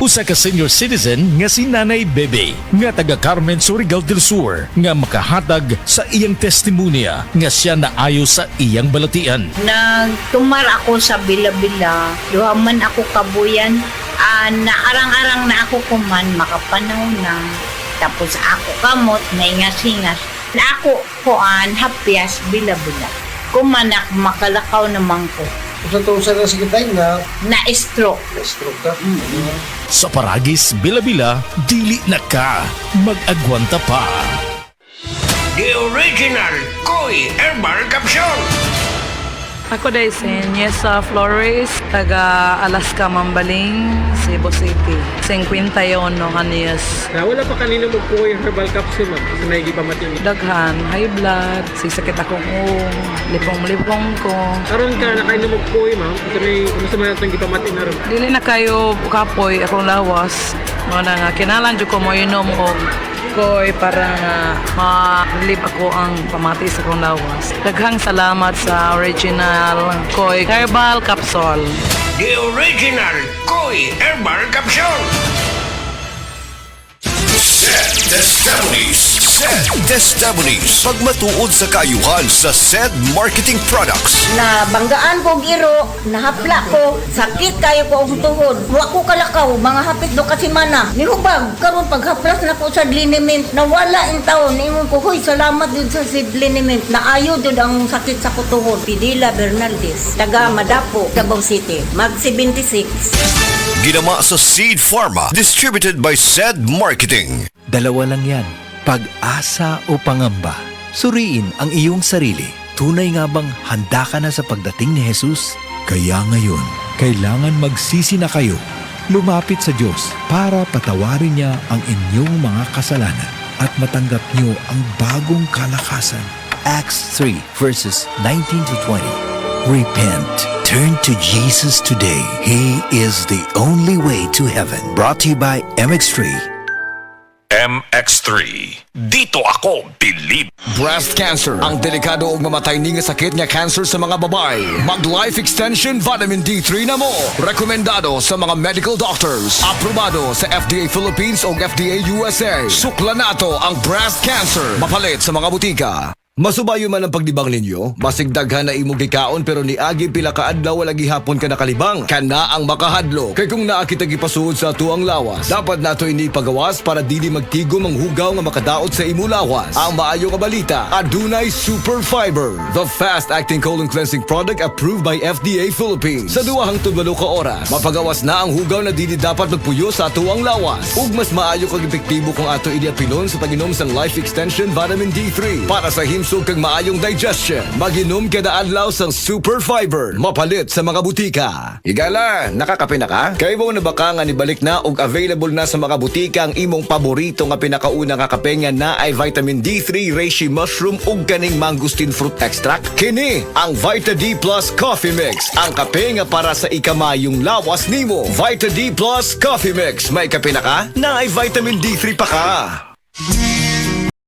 Usa ka senior citizen nga si Nanay Bebe nga taga Carmen, Surigao del Sur nga makahatag sa iyang testimonya nga siya naayo sa iyang balatian. Nagtumar ako sa Bila-Bila, duhaman ako kabuyan, naarang-arang na ako kuman, makapanaw na. Tapos ako kamot, naingas-ingas. Na ako kuan, hapyas, Bila-Bila. Kumanak, makalakaw naman ko. Sa itong sa sakitay na Na-stroke. stroke ka. Sa Paragis, Bila-Bila, dili na ka mag-agwanta pa. The original Koi Herbal Capsule. Ako dahil si Niesa Flores, taga Alaska, Mambaling, Cebu City. 51 anyos. Wala pa kanina magkuha yung herbal capsule, ma'am. Kasi may pa matingin. Daghan, high blood, sisakit akong lipong-lipong ko. Karon ka na kayo na magkuha, ma'am. Kasi may kumusta man natin gipamatin na rin. Dili na kayo kapoy akong lawas. Mga nga, kinalan dyo ko mo inom og koy para nga ma-relieve ako ang pamati sa akong lawas. Daghang salamat sa original koy herbal capsule. The original Koi Herbal Capsule. Testimonies. Pagmatuod sa kaayuhan sa SED Marketing Products. Na banggaan ko giro, nahapla ko, sakit kayo ko ang tuhod. Wa ko kalakaw, mga hapit do kasi mana. Nihubag, karon paghaplas na ko sa liniment, nawala in taon. Ingon ko, hoy, salamat din sa liniment. Naayo din ang sakit sa kutuhod. Pidila Bernaldez, taga Madapo, Davao City, mag 76. Ginama sa Seed Pharma. Distributed by SED Marketing. Dalawa lang yan, pag-asa o pangamba. Suriin ang iyong sarili. Tunay nga bang handa ka na sa pagdating ni Jesus? Kaya ngayon, kailangan magsisi na kayo. Lumapit sa Diyos para patawarin niya ang inyong mga kasalanan at matanggap niyo ang bagong kalakasan. Acts 3 verses 19 to 20. Repent. Turn to Jesus today. He is the only way to heaven. Brought to you by MX3. MX3. Dito ako, believe. Breast cancer, ang delikado ug mamatay ni nga sakit nga cancer sa mga babae. Mag Life Extension Vitamin D3 na mo. Rekomendado sa mga medical doctors. Aprobado sa FDA Philippines ug FDA USA. Sukla nato ang breast cancer. Mapalit sa mga butika. Masubayo man ang pagdibang ninyo, basig daghan na imong gikaon pero niagi pila ka adlaw wala gihapon ka nakalibang. Kana ang makahadlo. Kay kung naa kita gipasuod sa tuang lawas, dapat nato ini pagawas para dili magtigom ang hugaw nga makadaot sa imo lawas. Ang maayo nga balita, adunay super fiber, the fast-acting colon cleansing product approved by FDA Philippines. Sa 2 hangtod 8 ka oras, mapagawas na ang hugaw na dili dapat magpuyo sa tuang lawas. Ug mas maayo kag epektibo kung ato idiapilon sa pag-inom sang Life Extension Vitamin D3 para sa himsog kag maayong digestion. Mag-inom kada adlaw sang super fiber, mapalit sa mga butika. Higala, nakakape na ka? Kay mo na baka nga nibalik na ug available na sa mga butika ang imong paborito nga pinakauna nga kape nga naay vitamin D3, reishi mushroom ug kaning mangosteen fruit extract? Kini ang Vita D Plus Coffee Mix, ang kape nga para sa ikamayong lawas nimo. Vita D Plus Coffee Mix, may kape na ka? Naay vitamin D3 pa ka.